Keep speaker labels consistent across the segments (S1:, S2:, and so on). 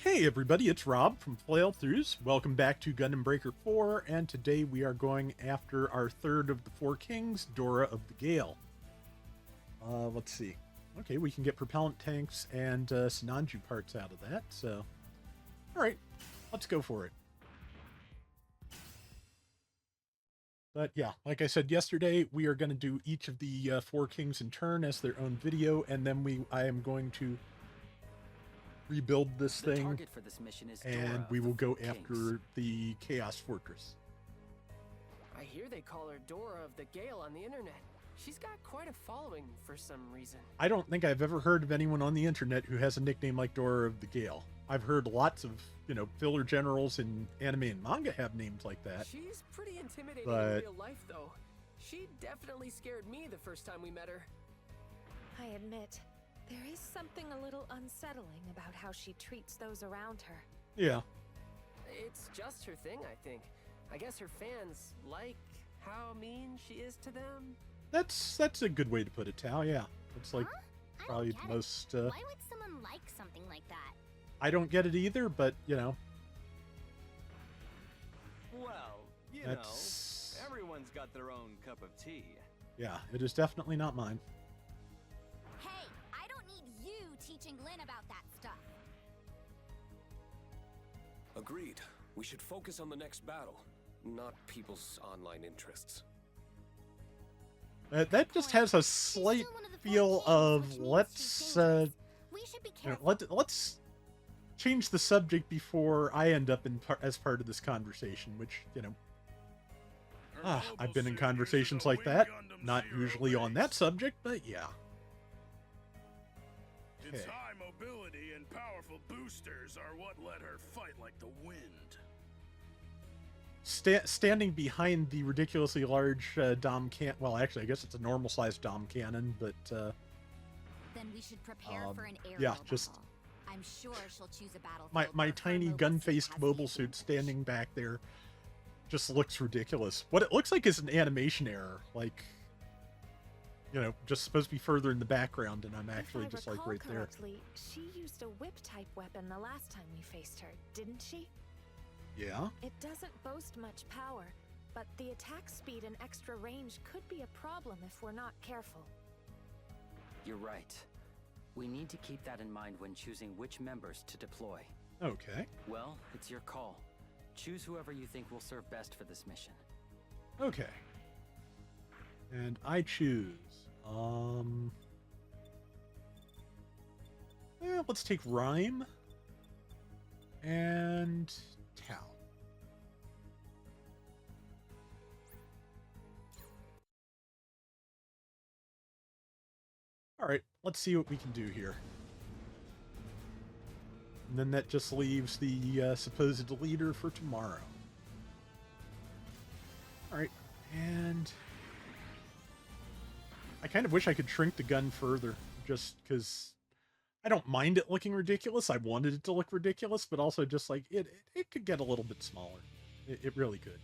S1: Hey everybody, it's Rob from Flailthroughs. Welcome back to Gundam Breaker 4, and today we are going after our third of the four kings, Dora of the Gale. Let's see. Okay, we can get propellant tanks and Sinanju parts out of that, so... Alright, let's go for it. But yeah, like I said yesterday, we are going to do each of the four kings in turn as their own video, and then I am going to rebuild this thing, and we will go after the Chaos Fortress.
S2: I hear they call her Dora of the Gale on the internet. She's got quite a following for some reason.
S1: I don't think I've ever heard of anyone on the internet who has a nickname like Dora of the Gale. I've heard lots of, filler generals in anime and manga have names like that.
S2: She's pretty intimidating in real life, though. She definitely scared me the first time we met her.
S3: I admit, there is something a little unsettling about how she treats those around her.
S1: Yeah.
S2: It's just her thing, I think. I guess her fans like how mean she is to them.
S1: That's a good way to put it, Tal, yeah. It's like probably the most...
S4: Why would someone like something like that?
S1: I don't get it either, but,
S5: Well, know, everyone's got their own cup of tea.
S1: Yeah, it is definitely not mine.
S4: Hey, I don't need you teaching Lynn about that stuff.
S6: Agreed. We should focus on the next battle, not people's online interests.
S1: That just has a slight feel of let's change the subject before I end up as part of this conversation, which I've been in conversations like that, not usually on that subject, but yeah.
S7: Its high mobility and powerful boosters are what let her fight like the wind.
S1: Standing behind the ridiculously large Dom cannon. Well, actually, I guess it's a normal-sized Dom cannon, but
S4: then we should prepare for an aerial
S1: yeah, just
S4: battle. I'm sure she'll choose a battle.
S1: my tiny gun-faced mobile suit standing back there just looks ridiculous. What it looks like is an animation error, like just supposed to be further in the background, and I'm actually just like right there.
S3: She used a whip-type weapon the last time we faced her, didn't she?
S1: Yeah.
S3: It doesn't boast much power, but the attack speed and extra range could be a problem if we're not careful.
S8: You're right. We need to keep that in mind when choosing which members to deploy.
S1: Okay.
S8: Well, it's your call. Choose whoever you think will serve best for this mission.
S1: Okay. And I choose, let's take Rhyme and Tal. Alright, let's see what we can do here. And then that just leaves the supposed leader for tomorrow. Alright, and I kind of wish I could shrink the gun further, just because I don't mind it looking ridiculous. I wanted it to look ridiculous, but also just like it could get a little bit smaller. It really could.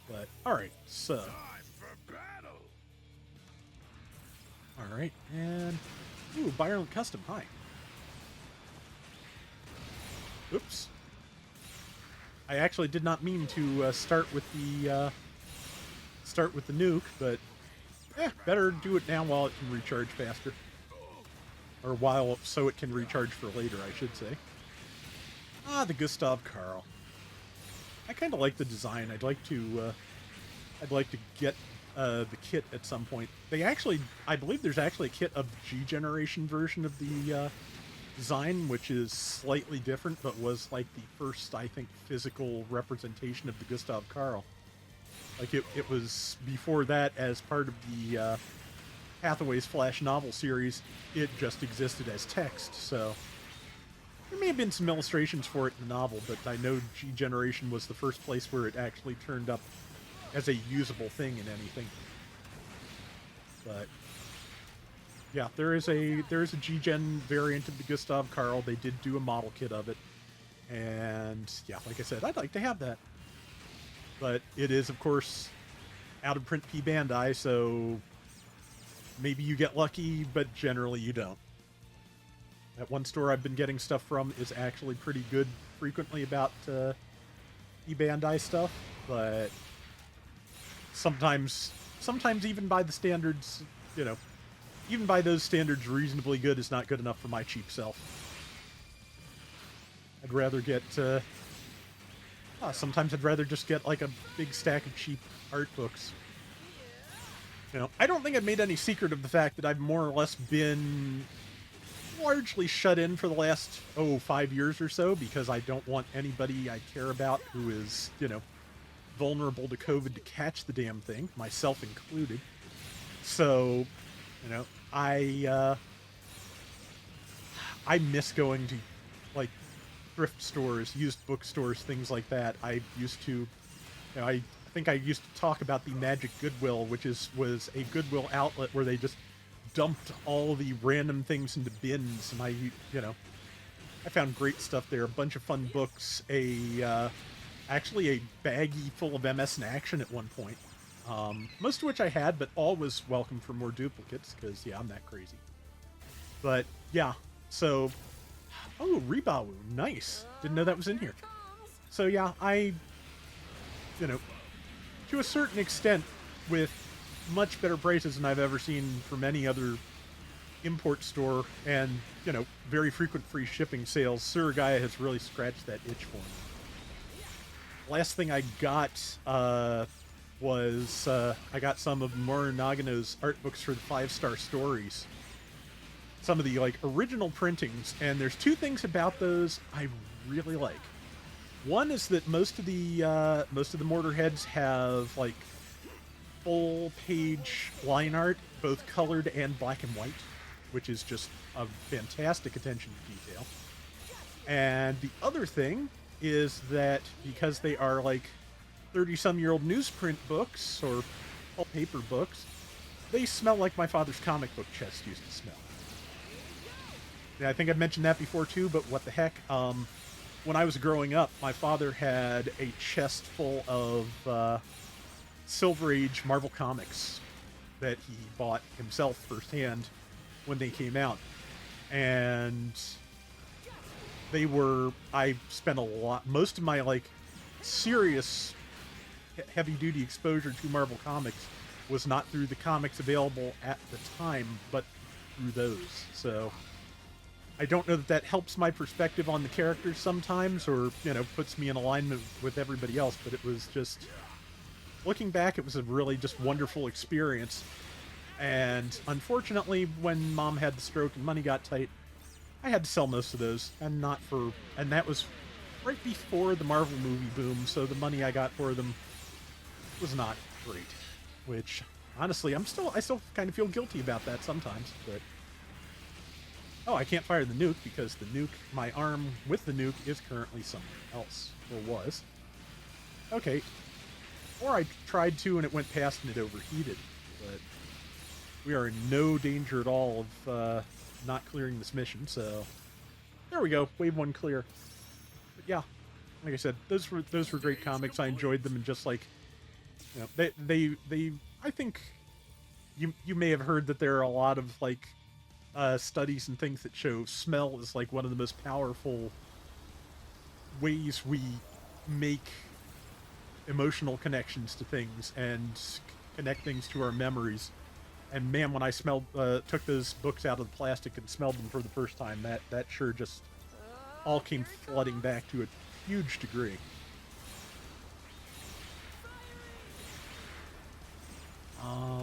S1: But alright, so
S7: Time for battle.
S1: alright, and ooh, Byron Custom, hi. Oops. I actually did not mean to start with the nuke, but better do it now while it can recharge faster. Or so it can recharge for later, I should say. Ah, the Gustav Karl. I kind of like the design. I'd like to get the kit at some point. I believe there's actually a kit of the G generation version of the design, which is slightly different, but was like the first, I think, physical representation of the Gustav Karl. Like it was before that as part of the Hathaway's Flash novel series. It just existed as text, so there may have been some illustrations for it in the novel, but I know G Generation was the first place where it actually turned up as a usable thing in anything. But yeah, there is a G-Gen variant of the Gustav Karl. They did do a model kit of it. And yeah, like I said, I'd like to have that. But it is, of course, out of print P Bandai, so maybe you get lucky, but generally you don't. That one store I've been getting stuff from is actually pretty good frequently about e-Bandai stuff, but sometimes even by the standards, you know, even by those standards, reasonably good is not good enough for my cheap self. I'd rather get, sometimes I'd rather just get like a big stack of cheap art books. You know, I don't think I've made any secret of the fact that I've more or less been largely shut in for the last, 5 years or so, because I don't want anybody I care about who is, you know, vulnerable to COVID to catch the damn thing, myself included. So, you know, I miss going to, like, thrift stores, used bookstores, things like that. I used to, you know, I think I used to talk about the Magic Goodwill, which was a Goodwill outlet where they just dumped all the random things into bins, and I found great stuff there. A bunch of fun books, actually a baggie full of MS in Action at one point. Most of which I had, but all was welcome for more duplicates, because, yeah, I'm that crazy. But, yeah, so... Oh, Rebawu, nice. Didn't know that was in here. So, yeah, you know, to a certain extent, with much better prices than I've ever seen from any other import store, and, you know, very frequent free shipping sales, Surugaya has really scratched that itch for me. Last thing I got was I got some of Mori Nagano's art books for the 5-Star Stories. Some of the, like, original printings, and there's two things about those I really like. One is that most of the Mortarheads have, like, full-page line art, both colored and black and white, which is just a fantastic attention to detail. And the other thing is that because they are, like, 30-some-year-old newsprint books, or paper books, they smell like my father's comic book chest used to smell. Yeah, I think I've mentioned that before too, but what the heck. When I was growing up, my father had a chest full of Silver Age Marvel comics that he bought himself firsthand when they came out. And I spent most of my, like, serious heavy-duty exposure to Marvel Comics was not through the comics available at the time, but through those. So I don't know that that helps my perspective on the characters sometimes, or, you know, puts me in alignment with everybody else, but it was just, looking back, it was a really just wonderful experience. And unfortunately, when Mom had the stroke and money got tight, I had to sell most of those, and that was right before the Marvel movie boom, so the money I got for them was not great. Which, honestly, I still kind of feel guilty about that sometimes, but... Oh, I can't fire the nuke, because the nuke, my arm with the nuke, is currently somewhere else, or was. Okay. Or I tried to, and it went past and it overheated, but we are in no danger at all of not clearing this mission, so there we go, wave 1 clear. But yeah, like I said, those were great comics. I enjoyed them, and just, like, you know, they I think you may have heard that there are a lot of, like, studies and things that show smell is, like, one of the most powerful ways we make emotional connections to things and connect things to our memories. And man, when I took those books out of the plastic and smelled them for the first time, that sure just all came flooding back to a huge degree.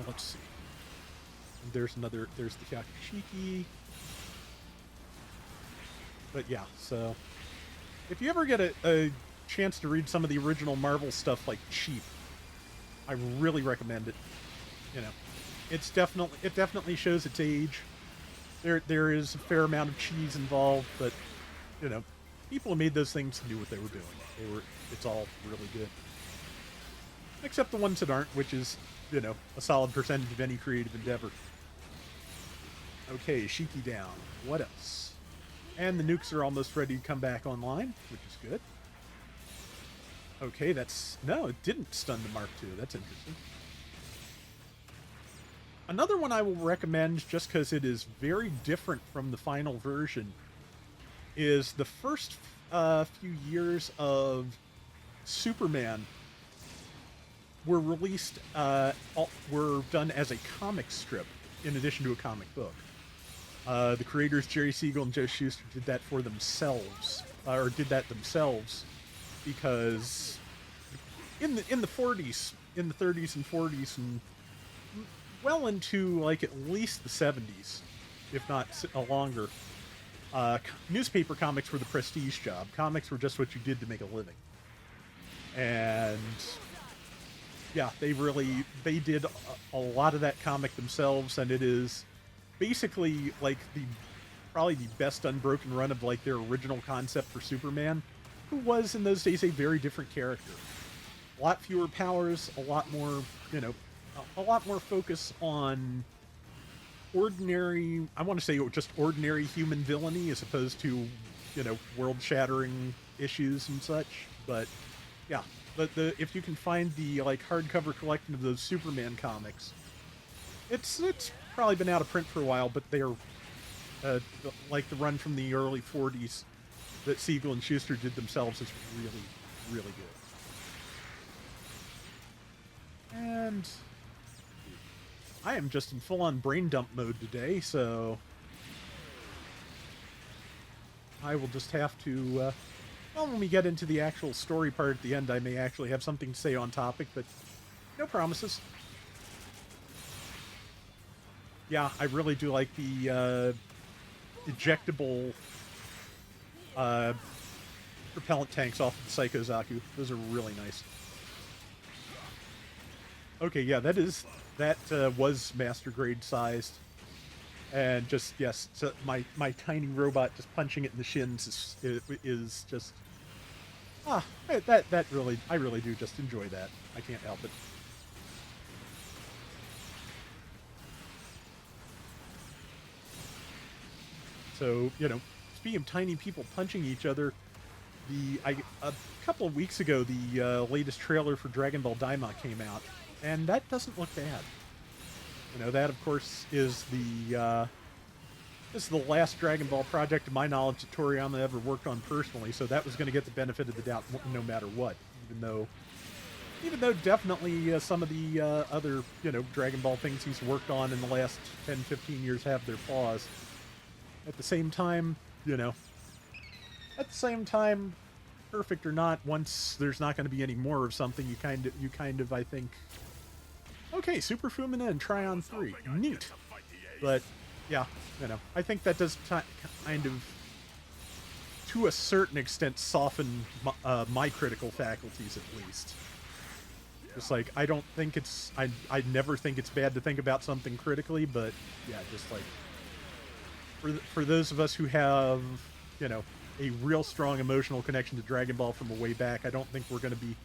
S1: Let's see. There's the Yakashiki. But yeah, so if you ever get a chance to read some of the original Marvel stuff, like, cheap, I really recommend it. You know, it definitely shows its age. There is a fair amount of cheese involved, but, you know, people who made those things knew what they were doing. It's all really good. Except the ones that aren't, which is, you know, a solid percentage of any creative endeavor. Okay, Shiki down. What else? And the nukes are almost ready to come back online, which is good. Okay, no, it didn't stun the Mark II. That's interesting. Another one I will recommend, just because it is very different from the final version, is the first few years of Superman were released, were done as a comic strip in addition to a comic book. The creators Jerry Siegel and Joe Shuster did that for themselves, or did that themselves, because in the 40s, in the 30s and 40s, and well into like at least the 70s, if not longer, newspaper comics were the prestige job. Comics were just what you did to make a living. And yeah, they did a lot of that comic themselves, and it is basically like probably the best unbroken run of like their original concept for Superman, who was in those days a very different character. A lot fewer powers, a lot more, a lot more focus on ordinary, I want to say just ordinary human villainy as opposed to, world-shattering issues and such. But yeah, if you can find the like hardcover collection of those Superman comics, it's probably been out of print for a while, but they're like the run from the early 40s that Siegel and Schuster did themselves is really, really good. And I am just in full-on brain dump mode today, so I will just have to, well, when we get into the actual story part at the end, I may actually have something to say on topic, but no promises. Yeah, I really do like the ejectable propellant tanks off of the Psycho Zaku. Those are really nice. Okay, yeah, that was master grade sized, and just yes, so my tiny robot just punching it in the shins is just that really, I really do just enjoy that. I can't help it. So, speaking of tiny people punching each other, a couple of weeks ago, the latest trailer for Dragon Ball Daima came out, and that doesn't look bad. That, of course, is the last Dragon Ball project, to my knowledge, that Toriyama ever worked on personally, so that was going to get the benefit of the doubt no matter what, even though definitely some of the other, Dragon Ball things he's worked on in the last 10, 15 years have their flaws. At the same time, perfect or not, once there's not going to be any more of something, you kind of, I think, okay, Super Fumina and Tryon 3, neat. But, yeah, I think that does kind of, to a certain extent, soften my critical faculties, at least. Just like, I don't think I never think it's bad to think about something critically, but, yeah, just like, for those of us who have, a real strong emotional connection to Dragon Ball from a way back, I don't think we're going to be,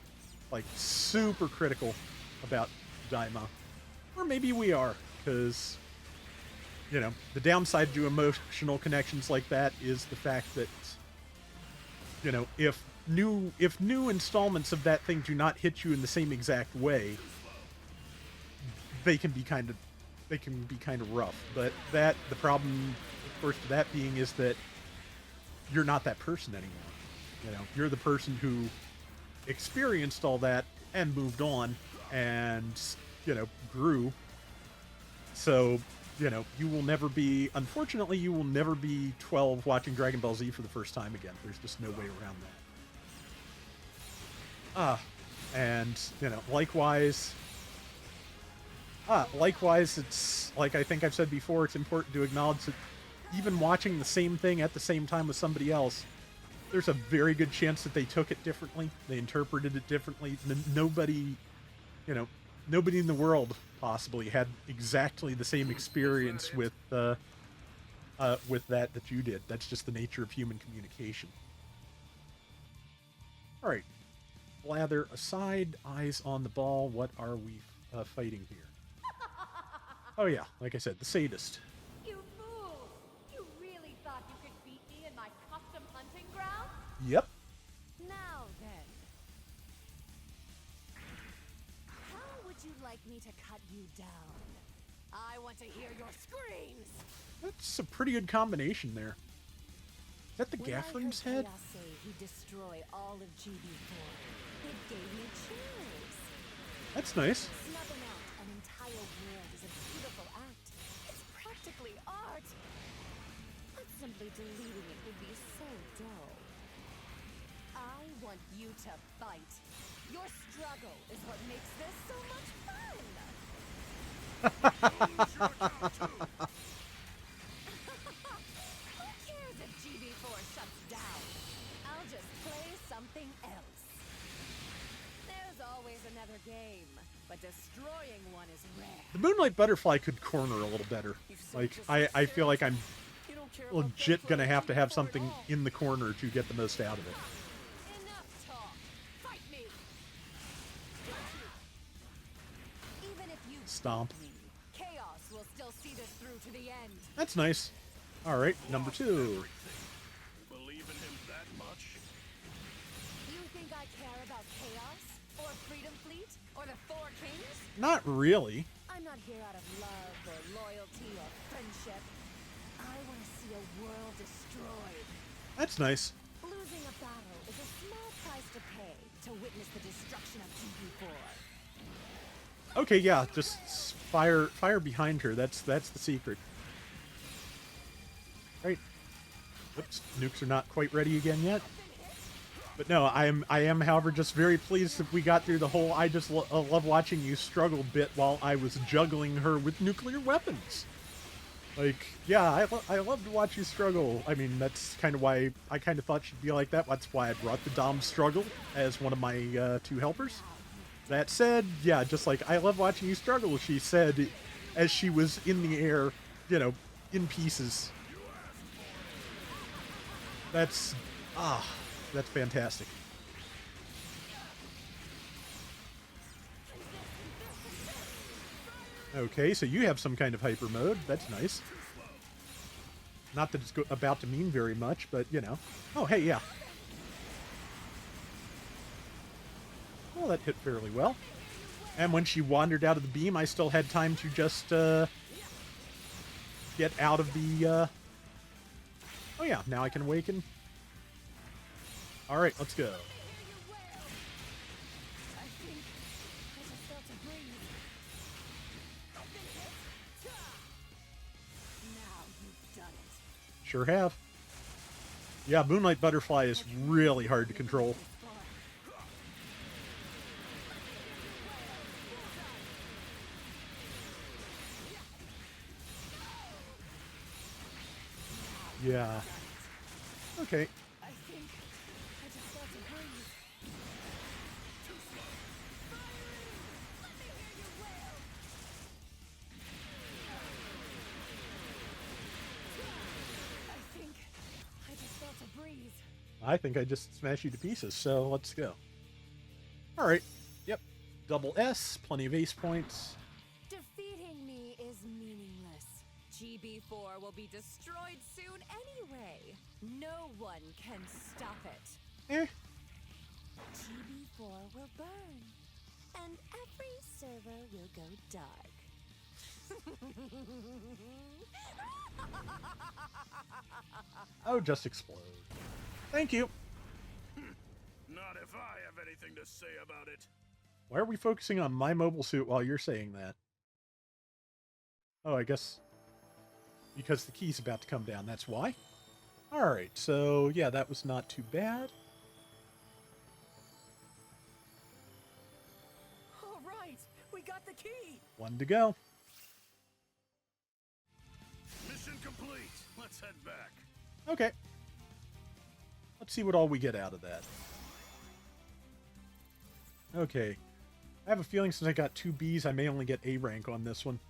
S1: like, super critical about Daima. Or maybe we are, because, the downside to emotional connections like that is the fact that, if new installments of that thing do not hit you in the same exact way, they can be kind of rough. But the problem, of course, to that being is that you're not that person anymore. You're the person who experienced all that and moved on and, grew. So, you will never be, unfortunately, you will never be 12 watching Dragon Ball Z for the first time again. There's just no way around that. And, likewise, it's, like I think I've said before, it's important to acknowledge that even watching the same thing at the same time with somebody else, there's a very good chance that they took it differently. They interpreted it differently. Nobody in the world possibly had exactly the same experience with that you did. That's just the nature of human communication. All right. Blather aside, eyes on the ball. What are we fighting here? Oh yeah, like I said, the sadist.
S4: You fool! You really thought you could beat me in my custom hunting ground?
S1: Yep.
S4: Now then. How would you like me to cut you down? I want to hear your screams!
S1: That's a pretty good combination there. that the
S3: When I
S1: Gaffrin's
S3: heard
S1: head?
S3: Chaos say he'd destroy all of GB4, it gave me chills.
S1: That's nice.
S3: Snubbing out an entire world is a beautiful act. It's practically art. But simply deleting it would be so dull.
S4: I want you to fight. Your struggle is what makes this so much fun. Who cares if GB4 shuts down? I'll just play something else. There's always another game, but destroying one is rare.
S1: The Moonlight Butterfly could corner a little better. Like, I feel like I'm
S2: You don't care about
S1: legit gonna have to have
S2: GB4 at
S1: something
S2: all.
S1: in the corner to get the most out of it.
S4: Enough talk. Fight me. Even if you
S1: Stomp.
S4: beat me, Chaos will still see this through to the end.
S1: That's nice. Alright, number 2.
S7: Believe in him that much?
S4: You think I care about Chaos? Or Freedom Fleet? Or the Four Kings?
S1: Not really.
S4: I'm not here out of love or loyalty or friendship. I want to see a world destroyed.
S1: That's nice.
S4: Losing a battle is a small price to pay to witness the destruction of GB4.
S1: Okay, yeah, just fire behind her. That's the secret. Right. Oops, nukes are not quite ready again yet. But no, I am, however, just very pleased that we got through the whole I just love watching you struggle bit while I was juggling her with nuclear weapons. Like, yeah, I love to watch you struggle. I mean, that's kind of why I kind of thought she'd be like that. That's why I brought the Dom struggle as one of my 2 helpers. That said, yeah, just like, I love watching you struggle, she said, as she was in the air, you know, in pieces. That's fantastic. Okay, so you have some kind of hyper mode. That's nice. Not that it's about to mean very much, but, you know. Oh, hey, yeah. Well, that hit fairly well. And when she wandered out of the beam, I still had time to just, get out of the, Oh, yeah, now I can awaken. Alright, let's go.
S4: I think I just felt a breeze. I've been hit. Now you've done it.
S1: Sure have. Yeah, Moonlight Butterfly is really hard to control. Yeah. Okay.
S4: I think I just felt a breeze. Too slow. Let me hear you wail. I think I just felt a breeze.
S1: I think I just smashed you to pieces, so let's go. Alright. Yep. Double S, plenty of ace points.
S4: Defeating me is meaningless. GB4 will be destroyed soon anyway. No one can stop it.
S1: Eh.
S4: GB4 will burn, and every server will go dark.
S1: Oh, just explode. Thank you.
S7: Not if I have anything to say about it.
S1: Why are we focusing on my mobile suit while you're saying that? Oh, I guess because the key's about to come down, that's why. Alright, so yeah, that was not too bad.
S2: All right, we got the key.
S1: One to go.
S7: Mission complete. Let's head back.
S1: Okay. Let's see what all we get out of that. Okay. I have a feeling since I got 2 Bs, I may only get A rank on this one.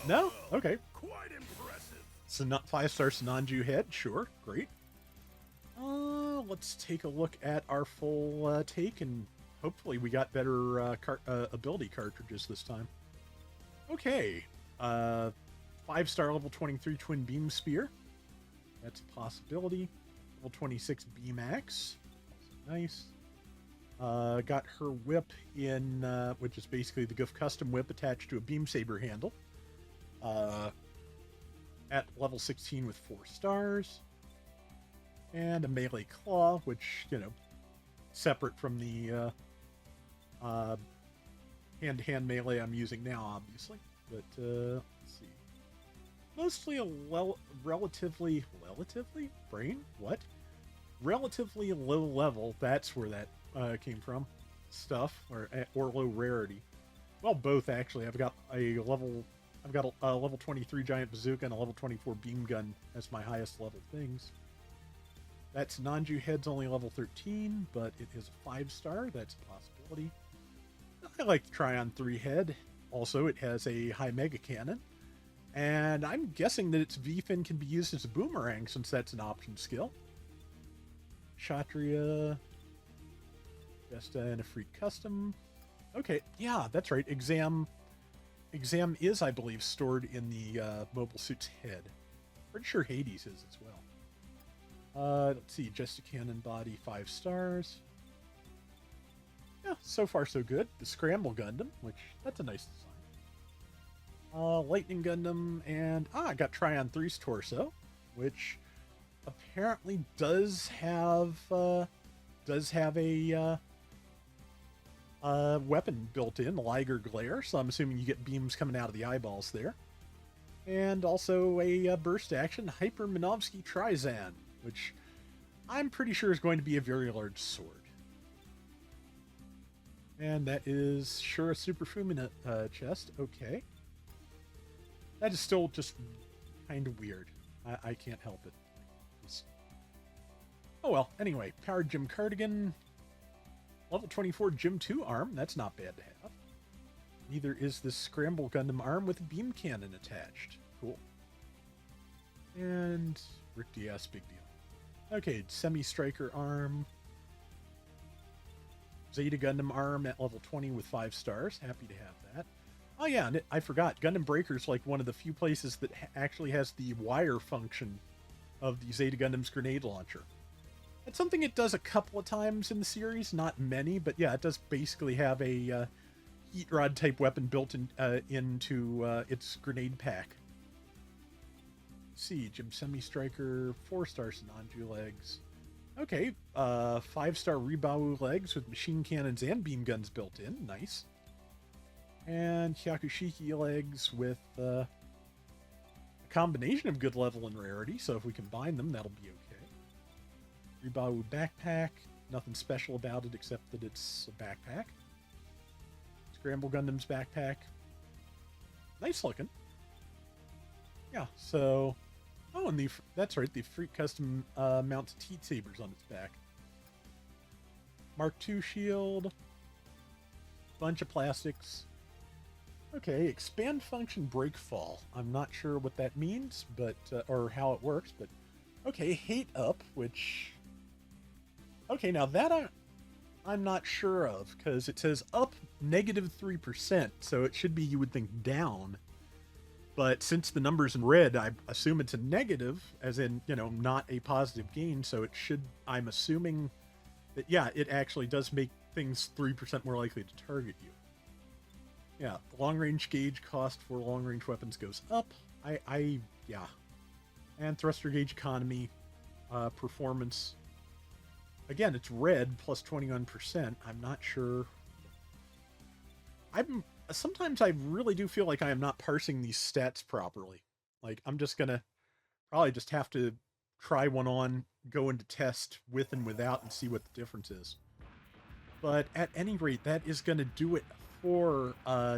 S1: No? Okay.
S7: Quite impressive.
S1: So not 5-star Sananju head. Sure. Great. Let's take a look at our full take, and hopefully we got better ability cartridges this time. Okay. 5-star level 23 Twin Beam Spear. That's a possibility. Level 26 B-Max. Nice. Got her whip in, which is basically the Goof Custom whip attached to a Beam Saber handle. at level 16 with 4 stars. And a melee claw, which, you know, separate from the hand-to-hand melee I'm using now, obviously. But, let's see. Mostly a relatively low level, that's where that came from, stuff, or low rarity. Well, both, actually. I've got a level 23 giant bazooka and a level 24 beam gun as my highest level things. That's Nanju Head's only level 13, but it is a 5-star. That's a possibility. I like the Tryon 3 head. Also, it has a high mega cannon. And I'm guessing that its V-fin can be used as a boomerang, since that's an option skill. Kshatriya. Vesta and a free custom. Okay, yeah, that's right. Exam is, I believe, stored in the mobile suit's head. Pretty sure Hades is as well. Let's see, just a cannon body, 5 stars. Yeah, so far so good. The Scramble Gundam, which, that's a nice design. Lightning Gundam, and I got Tryon 3's torso, which apparently does have a weapon built in, Liger Glare, so I'm assuming you get beams coming out of the eyeballs there. And also a burst action Hyper Minovsky Trizan, which I'm pretty sure is going to be a very large sword. And that is sure a Super Fumina chest. Okay. That is still just kind of weird. I can't help it. Oh well, anyway. Powered Gym Cardigan. Level 24 Gym 2 arm. That's not bad to have. Neither is this Scramble Gundam arm with a beam cannon attached. Cool. And Rick DS, big deal. Okay, Semi-Striker arm. Zeta Gundam arm at level 20 with 5 stars. Happy to have that. Oh yeah, and I forgot. Gundam Breaker is like one of the few places that actually has the wire function of the Zeta Gundam's grenade launcher. It's something it does a couple of times in the series, not many, but yeah, it does basically have a heat rod type weapon built into its grenade pack. See, Gym Semi-Striker, 4 stars Nanju legs. Okay, 5-star Ribau legs with machine cannons and beam guns built in. Nice. And Hyakushiki legs with a combination of good level and rarity, so if we combine them, that'll be okay. Ribau backpack. Nothing special about it except that it's a backpack. Scramble Gundam's backpack. Nice looking. Yeah, so... Oh, and that's right, the Freak Custom mounts Teat Sabers on its back. Mark II shield. Bunch of plastics. Okay, expand function breakfall. I'm not sure what that means, but or how it works, but okay, hate up, which okay, now that I'm not sure of, because it says up -3%, so it should be, you would think, down. But since the number's in red, I assume it's a negative, as in, you know, not a positive gain, so it should, I'm assuming that, yeah, it actually does make things 3% more likely to target you. Yeah, long-range gauge cost for long-range weapons goes up. Yeah. And thruster gauge economy, performance. Again, it's red, plus 21%. I'm not sure. Sometimes I really do feel like I am not parsing these stats properly. Like, I'm just gonna probably just have to try one on, go into test with and without, and see what the difference is. But at any rate, that is going to do it for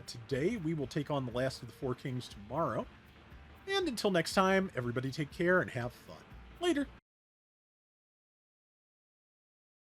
S1: today. We will take on the last of the Four Kings tomorrow. And until next time, everybody take care and have fun. Later.